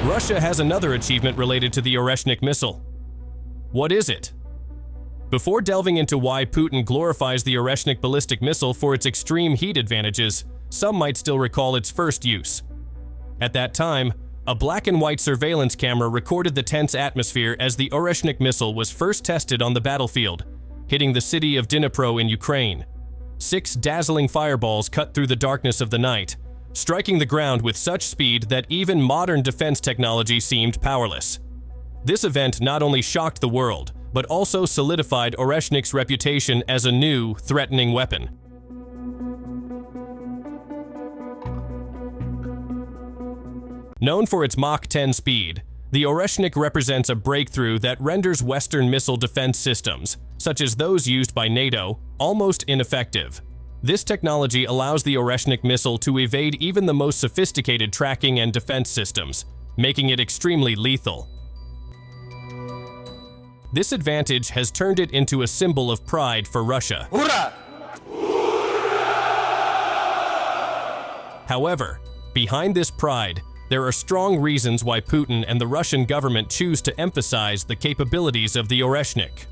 Russia has another achievement related to the Oreshnik missile. What is it? Before delving into why Putin glorifies the Oreshnik ballistic missile for its extreme heat advantages, some might still recall its first use. At that time, a black and white surveillance camera recorded the tense atmosphere as the Oreshnik missile was first tested on the battlefield, hitting the city of Dnipro in Ukraine. 6 dazzling fireballs cut through the darkness of the night, striking the ground with such speed that even modern defense technology seemed powerless. This event not only shocked the world, but also solidified Oreshnik's reputation as a new, threatening weapon. Known for its Mach 10 speed, the Oreshnik represents a breakthrough that renders Western missile defense systems, such as those used by NATO, almost ineffective. This technology allows the Oreshnik missile to evade even the most sophisticated tracking and defense systems, making it extremely lethal. This advantage has turned it into a symbol of pride for Russia. Hurrah! However, behind this pride, there are strong reasons why Putin and the Russian government choose to emphasize the capabilities of the Oreshnik.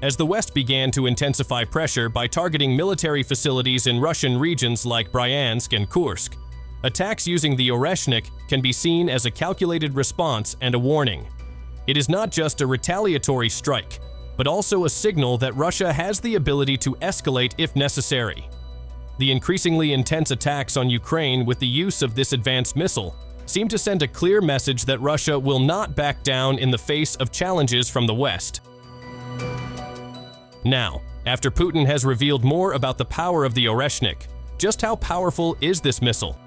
As the West began to intensify pressure by targeting military facilities in Russian regions like Bryansk and Kursk, attacks using the Oreshnik can be seen as a calculated response and a warning. It is not just a retaliatory strike, but also a signal that Russia has the ability to escalate if necessary. The increasingly intense attacks on Ukraine with the use of this advanced missile seem to send a clear message that Russia will not back down in the face of challenges from the West. Now, after Putin has revealed more about the power of the Oreshnik, just how powerful is this missile?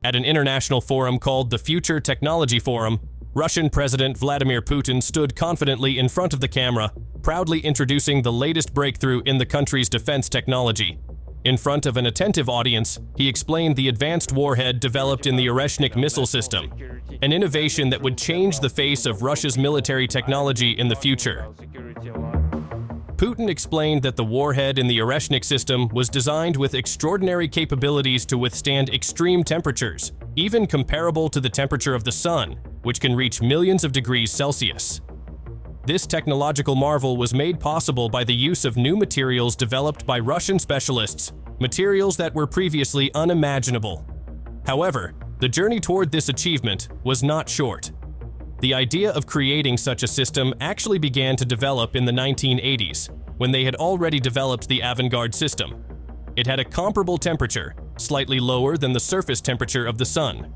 At an international forum called the Future Technology Forum, Russian President Vladimir Putin stood confidently in front of the camera, proudly introducing the latest breakthrough in the country's defense technology. In front of an attentive audience, he explained the advanced warhead developed in the Oreshnik missile system, an innovation that would change the face of Russia's military technology in the future. Putin explained that the warhead in the Oreshnik system was designed with extraordinary capabilities to withstand extreme temperatures, even comparable to the temperature of the sun, which can reach millions of degrees Celsius. This technological marvel was made possible by the use of new materials developed by Russian specialists, materials that were previously unimaginable. However, the journey toward this achievement was not short. The idea of creating such a system actually began to develop in the 1980s, when they had already developed the avant-garde system. It had a comparable temperature, slightly lower than the surface temperature of the sun.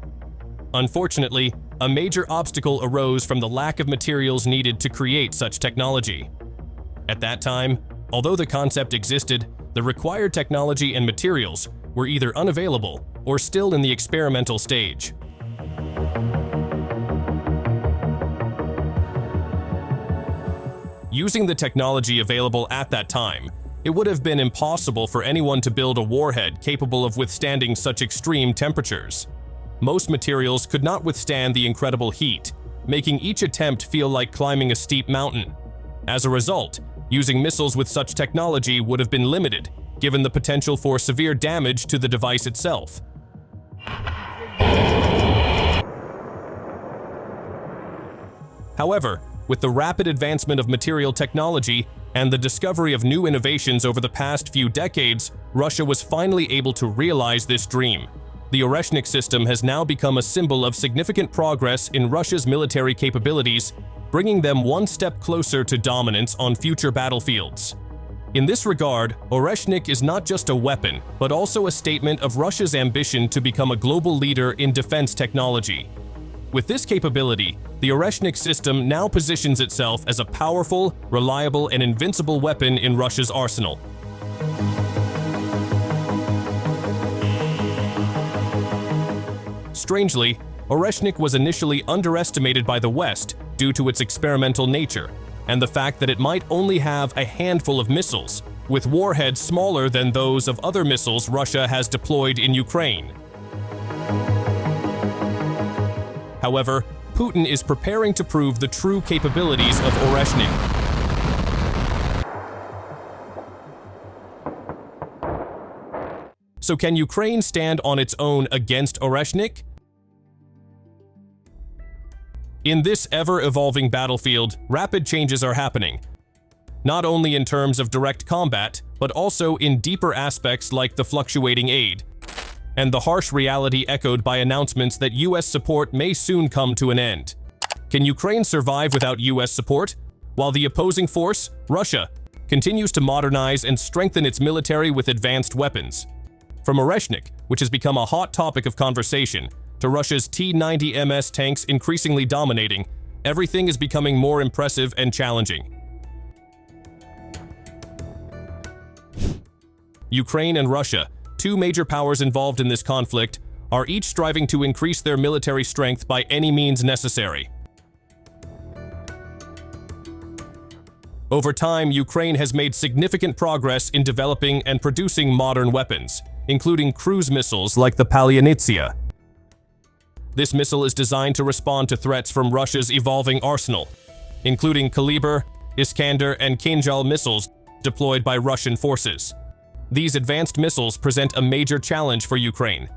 Unfortunately, a major obstacle arose from the lack of materials needed to create such technology. At that time, although the concept existed, the required technology and materials were either unavailable or still in the experimental stage. Using the technology available at that time, it would have been impossible for anyone to build a warhead capable of withstanding such extreme temperatures. Most materials could not withstand the incredible heat, making each attempt feel like climbing a steep mountain. As a result, using missiles with such technology would have been limited, given the potential for severe damage to the device itself. However, with the rapid advancement of material technology and the discovery of new innovations over the past few decades, Russia was finally able to realize this dream. The Oreshnik system has now become a symbol of significant progress in Russia's military capabilities, bringing them one step closer to dominance on future battlefields. In this regard, Oreshnik is not just a weapon, but also a statement of Russia's ambition to become a global leader in defense technology. With this capability, the Oreshnik system now positions itself as a powerful, reliable, and invincible weapon in Russia's arsenal. Strangely, Oreshnik was initially underestimated by the West due to its experimental nature and the fact that it might only have a handful of missiles, with warheads smaller than those of other missiles Russia has deployed in Ukraine. However, Putin is preparing to prove the true capabilities of Oreshnik. So can Ukraine stand on its own against Oreshnik? In this ever-evolving battlefield, rapid changes are happening, not only in terms of direct combat, but also in deeper aspects like the fluctuating aid, and the harsh reality echoed by announcements that US support may soon come to an end. Can Ukraine survive without US support? While the opposing force, Russia, continues to modernize and strengthen its military with advanced weapons. From Oreshnik, which has become a hot topic of conversation, to Russia's T-90 MS tanks increasingly dominating, everything is becoming more impressive and challenging. Ukraine and Russia, two major powers involved in this conflict, are each striving to increase their military strength by any means necessary. Over time, Ukraine has made significant progress in developing and producing modern weapons, including cruise missiles like the Palyanytsia. This missile is designed to respond to threats from Russia's evolving arsenal, including Kalibr, Iskander, and Kinzhal missiles deployed by Russian forces. These advanced missiles present a major challenge for Ukraine.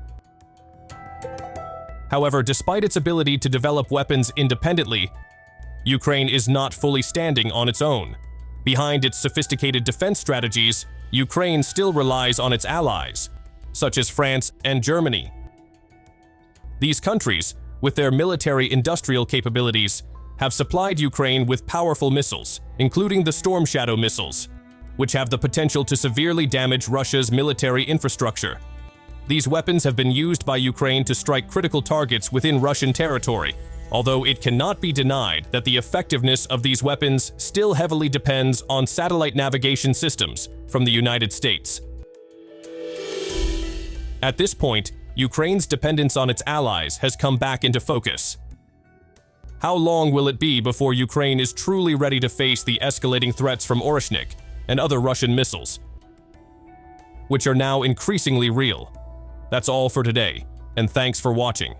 However, despite its ability to develop weapons independently, Ukraine is not fully standing on its own. Behind its sophisticated defense strategies, Ukraine still relies on its allies, such as France and Germany. These countries, with their military-industrial capabilities, have supplied Ukraine with powerful missiles, including the Storm Shadow missiles, which have the potential to severely damage Russia's military infrastructure. These weapons have been used by Ukraine to strike critical targets within Russian territory, although it cannot be denied that the effectiveness of these weapons still heavily depends on satellite navigation systems from the United States. At this point, Ukraine's dependence on its allies has come back into focus. How long will it be before Ukraine is truly ready to face the escalating threats from Oreshnik and other Russian missiles, which are now increasingly real? That's all for today, and thanks for watching.